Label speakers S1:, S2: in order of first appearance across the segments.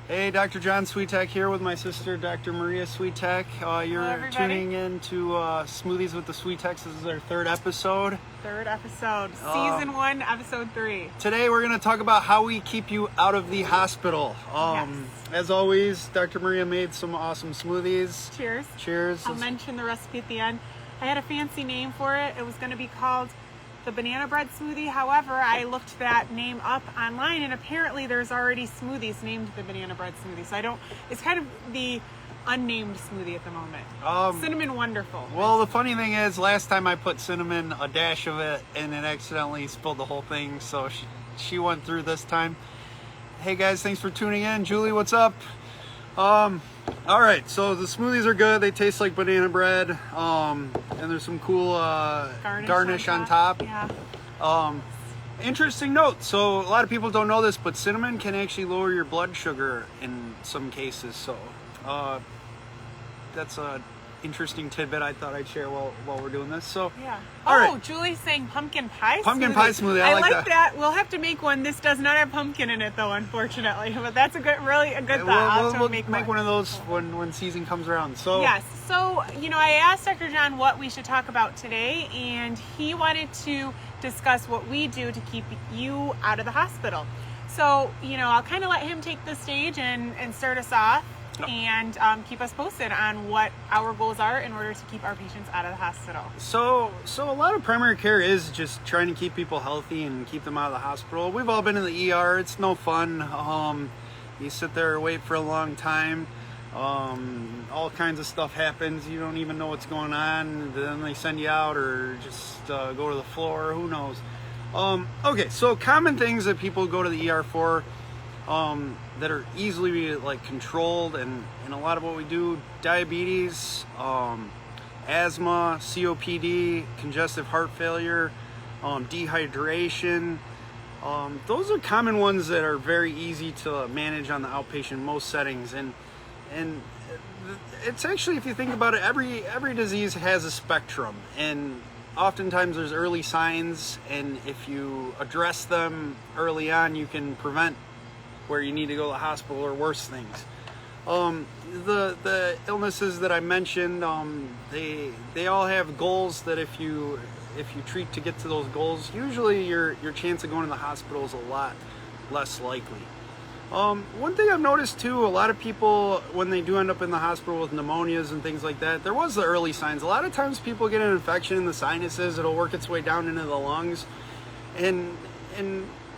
S1: Hey, Dr. Jon Swetech here with my sister, Dr. Maria Swetech. You're tuning in to Smoothies with the Swetechs. This is our third episode.
S2: Season 1, episode 3.
S1: Today we're going to talk about how we keep you out of the hospital. As always, Dr. Maria made some awesome smoothies.
S2: Cheers.
S1: Cheers.
S2: I'll mention the recipe at the end. I had a fancy name for it. It was going to be called the banana bread smoothie. However, I looked that name up online and apparently there's already smoothies named the banana bread smoothie. So it's kind of the unnamed smoothie at the moment. Cinnamon wonderful.
S1: Well, the funny thing is, last time I put cinnamon, a dash of it, and it accidentally spilled the whole thing. So she went through this time. Hey guys, thanks for tuning in. Julie, what's up? All right, so the smoothies are good. They taste like banana bread, and there's some cool garnish on top.
S2: Yeah.
S1: Interesting note. So a lot of people don't know this, but cinnamon can actually lower your blood sugar in some cases. So that's a interesting tidbit I thought I'd share while we're doing this. So
S2: yeah.
S1: All right.
S2: Julie's saying pumpkin pie.
S1: Pumpkin pie smoothie. I like that.
S2: We'll have to make one. This does not have pumpkin in it though, unfortunately. But that's really a good thought.
S1: We'll make one of those when season comes around. So
S2: yes. So I asked Dr. Jon what we should talk about today, and he wanted to discuss what we do to keep you out of the hospital. So I'll kind of let him take the stage and start us off. And keep us posted on what our goals are in order to keep our patients out of the hospital.
S1: So a lot of primary care is just trying to keep people healthy and keep them out of the hospital. We've all been in the ER. It's no fun. You sit there and wait for a long time. All kinds of stuff happens. You don't even know what's going on. Then they send you out or just go to the floor. Who knows? Okay, so common things that people go to the ER for that are easily controlled, and a lot of what we do: diabetes, asthma, COPD, congestive heart failure, dehydration. Those are common ones that are very easy to manage on the outpatient in most settings, and it's actually, if you think about it, every disease has a spectrum, and oftentimes there's early signs, and if you address them early on, you can prevent where you need to go to the hospital or worse things. The illnesses that I mentioned, they all have goals that if you treat to get to those goals, usually your chance of going to the hospital is a lot less likely. One thing I've noticed too, a lot of people, when they do end up in the hospital with pneumonias and things like that, there was the early signs. A lot of times people get an infection in the sinuses, it'll work its way down into the lungs, and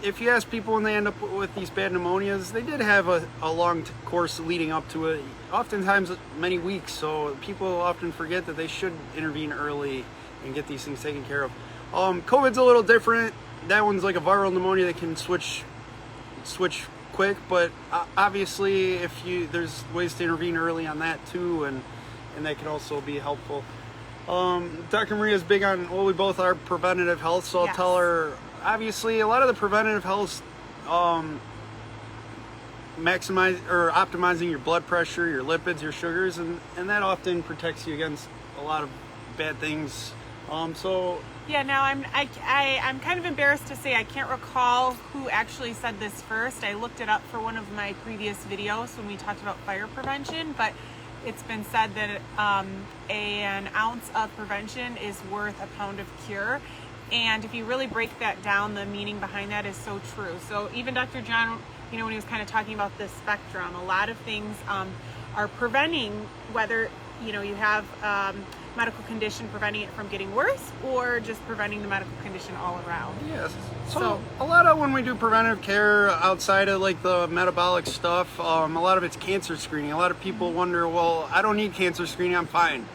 S1: if you ask people when they end up with these bad pneumonias, they did have a long course leading up to it, oftentimes many weeks. So people often forget that they should intervene early and get these things taken care of. COVID's a little different. That one's like a viral pneumonia that can switch quick, but obviously there's ways to intervene early on that too, and that can also be helpful. Dr. Maria's big on, we both are preventative health, so I'll tell her, obviously a lot of the preventative health, optimizing your blood pressure, your lipids, your sugars, and that often protects you against a lot of bad things.
S2: Now I'm kind of embarrassed to say I can't recall who actually said this first. I looked it up for one of my previous videos when we talked about fire prevention, but it's been said that an ounce of prevention is worth a pound of cure. And if you really break that down, the meaning behind that is so true. So even Dr. Jon, when he was kind of talking about this spectrum, a lot of things are preventing, whether you have medical condition, preventing it from getting worse, or just preventing the medical condition all around.
S1: Yes. So a lot of when we do preventive care outside of the metabolic stuff, a lot of it's cancer screening. A lot of people wonder, well, I don't need cancer screening, I'm fine.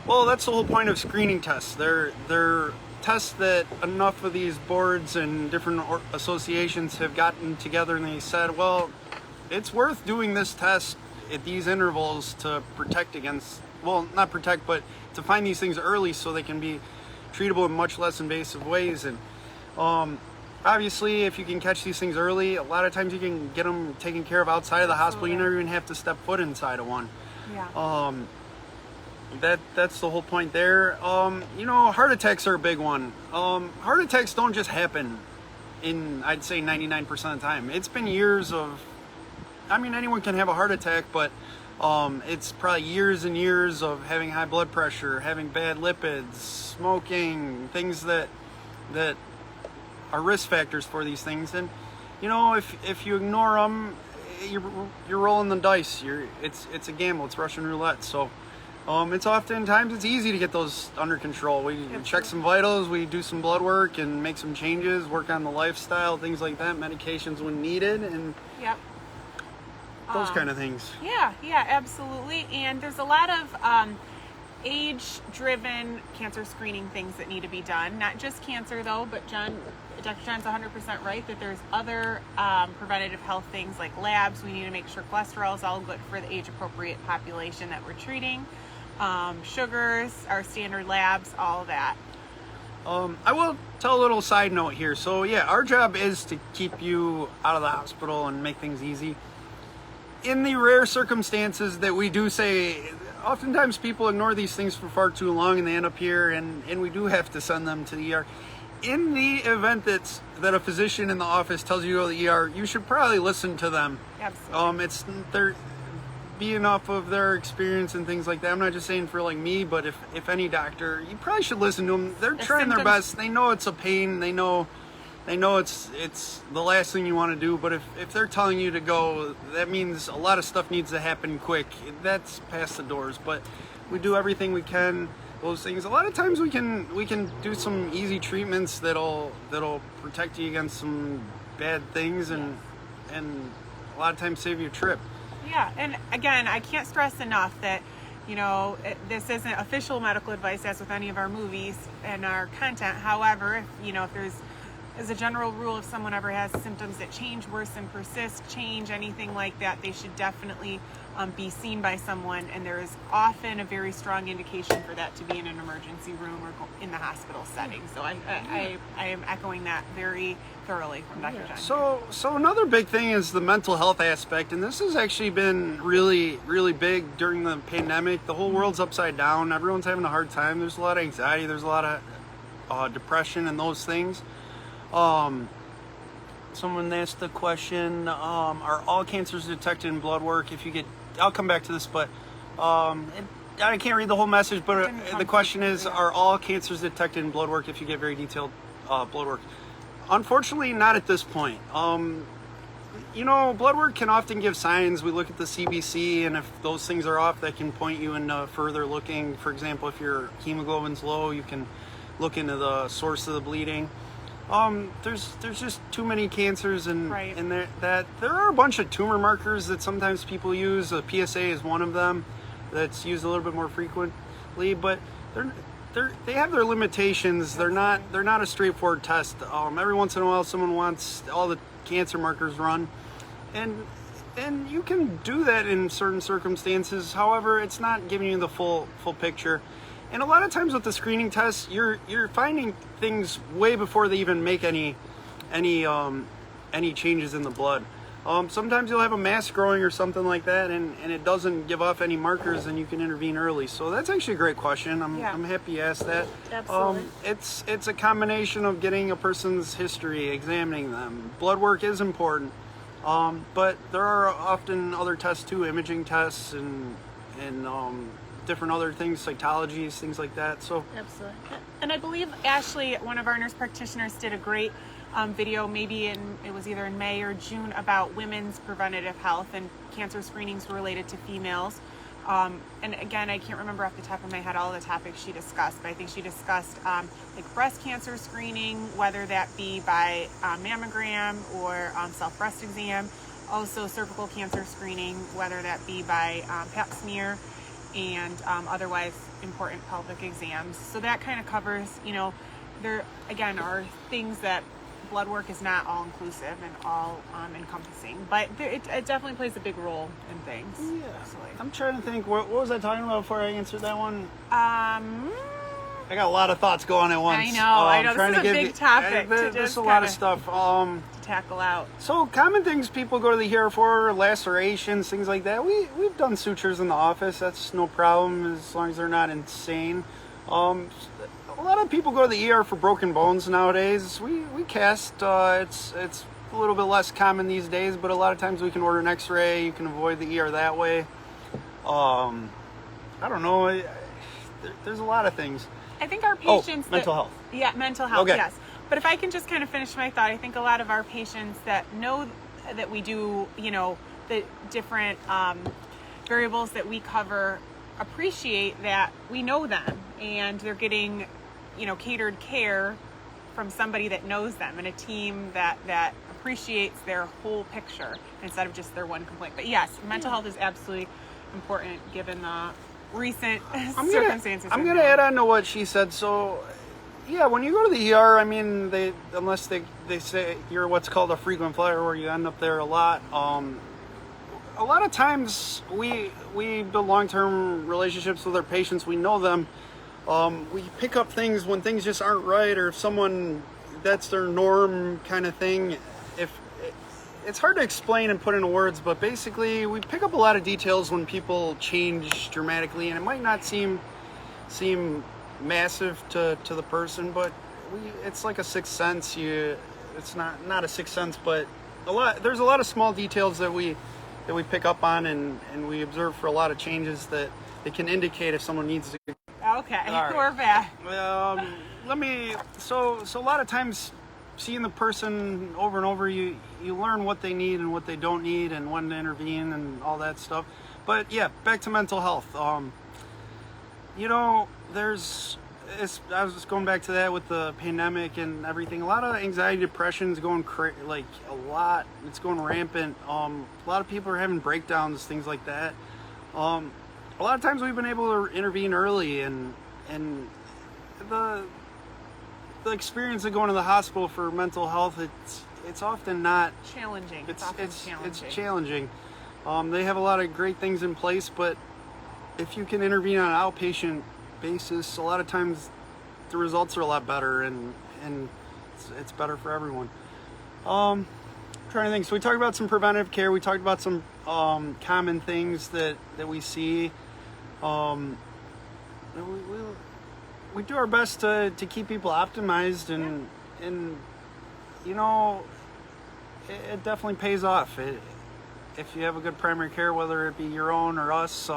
S1: Well, that's the whole point of screening tests. They're tests that enough of these boards and different associations have gotten together, and they said, well, it's worth doing this test at these intervals to protect against, well, not protect, but to find these things early so they can be treatable in much less invasive ways. And obviously, if you can catch these things early, a lot of times you can get them taken care of outside of the hospital. You never even have to step foot inside of one.
S2: Yeah.
S1: That's the whole point there. Heart attacks are a big one. Heart attacks don't just happen in, I'd say, 99% of the time. It's been years of I mean, anyone can have a heart attack, but it's probably years and years of having high blood pressure, having bad lipids, smoking, things that are risk factors for these things. And you know, if you ignore them, you're rolling the dice. It's a gamble. It's Russian roulette. So it's oftentimes it's easy to get those under control. We check some vitals, we do some blood work and make some changes, work on the lifestyle, things like that, medications when needed, and
S2: Yep.
S1: those kind of things.
S2: Yeah, absolutely. And there's a lot of age-driven cancer screening things that need to be done. Not just cancer, though, but Dr. John's 100% right that there's other preventative health things like labs. We need to make sure cholesterol is all good for the age-appropriate population that we're treating. Sugars, our standard labs, all of that.
S1: I will tell a little side note here. So yeah, our job is to keep you out of the hospital and make things easy. In the rare circumstances that we do say, oftentimes people ignore these things for far too long and they end up here, and we do have to send them to the ER. In the event that a physician in the office tells you to go to the ER, you should probably listen to them.
S2: Absolutely.
S1: Being off of their experience and things like that. I'm not just saying for like me, but if any doctor, you probably should listen to them. They're trying their best. They know it's a pain. They know it's the last thing you want to do. But if they're telling you to go, that means a lot of stuff needs to happen quick. That's past the doors. But we do everything we can. Those things. A lot of times we can do some easy treatments that'll protect you against some bad things and a lot of times save you a trip.
S2: Yeah, and again, I can't stress enough that, you know, this isn't official medical advice as with any of our movies and our content. However, if there's, as a general rule, if someone ever has symptoms that change, worsen, persist, change, anything like that, they should definitely be seen by someone. And there is often a very strong indication for that to be in an emergency room or in the hospital setting. So I am echoing that very thoroughly from Dr. John.
S1: So another big thing is the mental health aspect, and this has actually been really, really big during the pandemic. The whole world's upside down. Everyone's having a hard time. There's a lot of anxiety. There's a lot of depression and those things. Someone asked the question, are all cancers detected in blood work? I'll come back to this, but I can't read the whole message, but the question is, are all cancers detected in blood work if you get very detailed blood work? Unfortunately, not at this point. Blood work can often give signs. We look at the CBC, and if those things are off, that can point you into further looking. For example, if your hemoglobin's low, you can look into the source of the bleeding. There's just too many cancers, and there are a bunch of tumor markers that sometimes people use. The PSA is one of them that's used a little bit more frequently, but they have their limitations. They're not a straightforward test. Every once in a while, someone wants all the cancer markers run, and you can do that in certain circumstances. However, it's not giving you the full picture. And a lot of times with the screening tests, you're finding things way before they even make any changes in the blood. Sometimes you'll have a mass growing or something like that, and it doesn't give off any markers, and you can intervene early. So that's actually a great question. I'm happy you asked that.
S2: Absolutely.
S1: It's a combination of getting a person's history, examining them. Blood work is important, but there are often other tests too, imaging tests and different other things, cytologies, things like that. So
S2: absolutely. And I believe Ashley, one of our nurse practitioners, did a great video, it was either in May or June, about women's preventative health and cancer screenings related to females. And again, I can't remember off the top of my head all the topics she discussed, but I think she discussed like breast cancer screening, whether that be by mammogram or self-breast exam. Also cervical cancer screening, whether that be by pap smear, and otherwise important pelvic exams. So that kind of covers, there again are things that blood work is not all inclusive and all encompassing, but it definitely plays a big role in things.
S1: Yeah.
S2: Absolutely.
S1: I'm trying to think, what was I talking about before I answered that one? I got a lot of thoughts going at once.
S2: I know. This is a big topic.
S1: There's a lot of stuff
S2: to tackle out.
S1: So common things people go to the ER for, lacerations, things like that. We've done sutures in the office. That's no problem as long as they're not insane. A lot of people go to the ER for broken bones nowadays. We cast. It's a little bit less common these days, but a lot of times we can order an x-ray. You can avoid the ER that way. I don't know. There's a lot of things.
S2: I think our patients...
S1: mental health.
S2: Yeah, mental health,
S1: Okay.
S2: yes. But if I can just kind of finish my thought, I think a lot of our patients that know that we do, you know, the different variables that we cover appreciate that we know them and they're getting, you know, catered care from somebody that knows them and a team that appreciates their whole picture instead of just their one complaint. But yes, mental health is absolutely important given the recent circumstances.
S1: I'm gonna add on to what she said. So yeah, when you go to the ER, I mean, unless they say you're what's called a frequent flyer, where you end up there a lot of times we build long-term relationships with our patients. We know them. We pick up things when things just aren't right, or if someone, that's their norm kind of thing. It's hard to explain and put into words, but basically we pick up a lot of details when people change dramatically, and it might not seem massive to the person, but it's like a sixth sense. It's not a sixth sense, but there's a lot of small details that we pick up on, and we observe for a lot of changes that it can indicate if someone needs to.
S2: Okay,
S1: right.
S2: We're back.
S1: So a lot of times seeing the person over and over, you learn what they need and what they don't need and when to intervene and all that stuff. But yeah, back to mental health. You know, I was just going back to that with the pandemic and everything. A lot of anxiety, depression is going it's going rampant. A lot of people are having breakdowns, things like that. A lot of times we've been able to intervene early, and the experience of going to the hospital for mental health, it's often not
S2: Challenging.
S1: It's challenging. They have a lot of great things in place, but if you can intervene on an outpatient basis, a lot of times the results are a lot better, and it's better for everyone. Trying to think. So we talked about some preventive care. We talked about some common things that we see. We do our best to keep people optimized, and you know, it definitely pays off. If you have a good primary care, whether it be your own or us,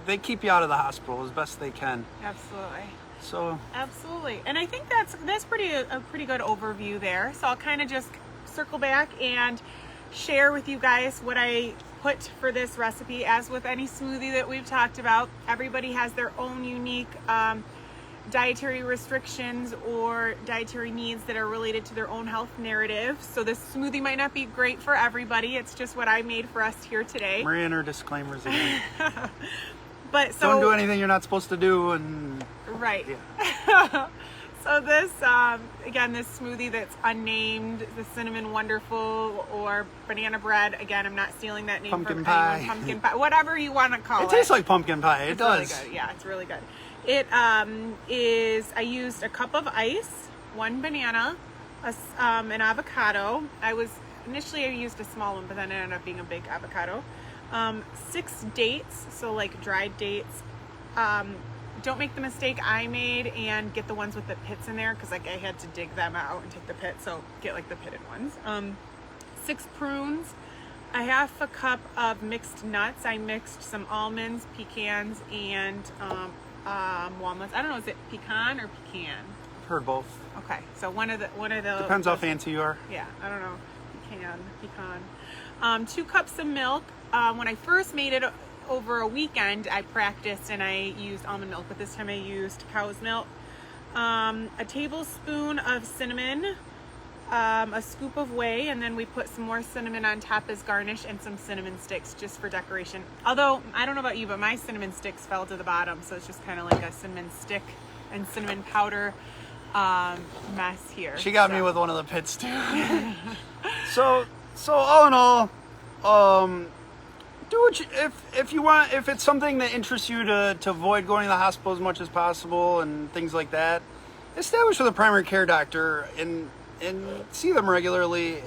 S1: they keep you out of the hospital as best they can.
S2: Absolutely.
S1: So
S2: absolutely, and I think that's a pretty good overview there. So I'll kind of just circle back and share with you guys what I put for this recipe. As with any smoothie that we've talked about, everybody has their own unique dietary restrictions or dietary needs that are related to their own health narrative. So this smoothie might not be great for everybody. It's just what I made for us here today.
S1: Maria and her disclaimers again.
S2: But so
S1: don't do anything you're not supposed to do, and
S2: right.
S1: Yeah.
S2: So this, again, this smoothie that's unnamed, the Cinnamon Wonderful or Banana Bread. Again, I'm not stealing that name
S1: pumpkin
S2: from
S1: pie.
S2: anyone. Pumpkin pie, whatever you want to call it.
S1: It tastes like pumpkin pie. It does.
S2: Really good. Yeah, it's really good. It is. I used a cup of ice, 1 banana, an avocado. I used a small one, but then it ended up being a big avocado. 6 dates, so like dried dates. Don't make the mistake I made and get the ones with the pits in there, because like I had to dig them out and take the pits, so get like the pitted ones. 6 prunes, a half a cup of mixed nuts. I mixed some almonds, pecans, and walnuts. I don't know, is it pecan or pecan?
S1: I've heard both.
S2: Okay, so one of the
S1: Depends how fancy you are.
S2: Yeah, I don't know. Pecan. 2 cups of milk. When I first made it over a weekend, I practiced and I used almond milk, but this time I used cow's milk. A tablespoon of cinnamon, a scoop of whey, and then we put some more cinnamon on top as garnish, and some cinnamon sticks just for decoration. Although, I don't know about you, but my cinnamon sticks fell to the bottom, so it's just kind of like a cinnamon stick and cinnamon powder mess here.
S1: She got me with one of the pits too. So all in all, do what if you want. If it's something that interests you to avoid going to the hospital as much as possible and things like that, establish with a primary care doctor and see them regularly.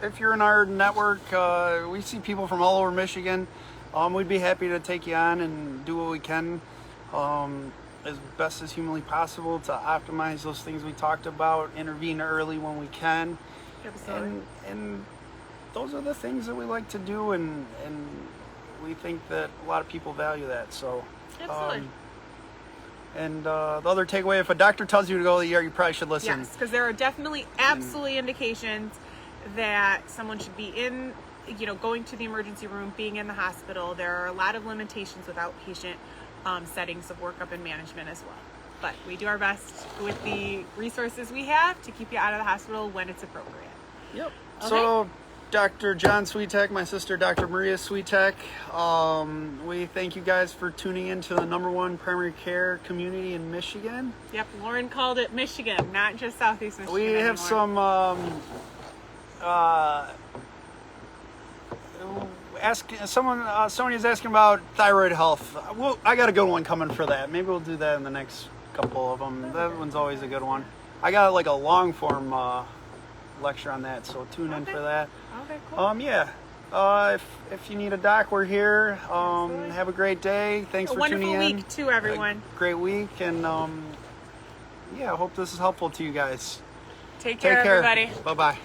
S1: If you're in our network, we see people from all over Michigan. We'd be happy to take you on and do what we can as best as humanly possible to optimize those things we talked about. Intervene early when we can.
S2: Absolutely.
S1: And those are the things that we like to do, and we think that a lot of people value that. So,
S2: Absolutely.
S1: and the other takeaway: if a doctor tells you to go to the ER, you probably should listen.
S2: Yes, because there are definitely absolutely indications that someone should be in, going to the emergency room, being in the hospital. There are a lot of limitations with outpatient settings of workup and management as well. But we do our best with the resources we have to keep you out of the hospital when it's appropriate.
S1: Yep.
S2: Okay.
S1: So, Dr. Jon Swetech, my sister Dr. Maria Swetech, we thank you guys for tuning in to the #1 primary care community in Michigan.
S2: Yep, Lauren called it Michigan, not just Southeast Michigan.
S1: We have
S2: anymore.
S1: Sonia's asking about thyroid health. I got a good one coming for that. Maybe we'll do that in the next couple of them. That one's always a good one. I got like a long form lecture on that, so tune in for that.
S2: Okay, cool.
S1: If you need a doc, we're here. Have a great day. Thanks for tuning in.
S2: A wonderful week too, everyone.
S1: Great week, and I hope this is helpful to you guys.
S2: Take care, everybody.
S1: Bye bye.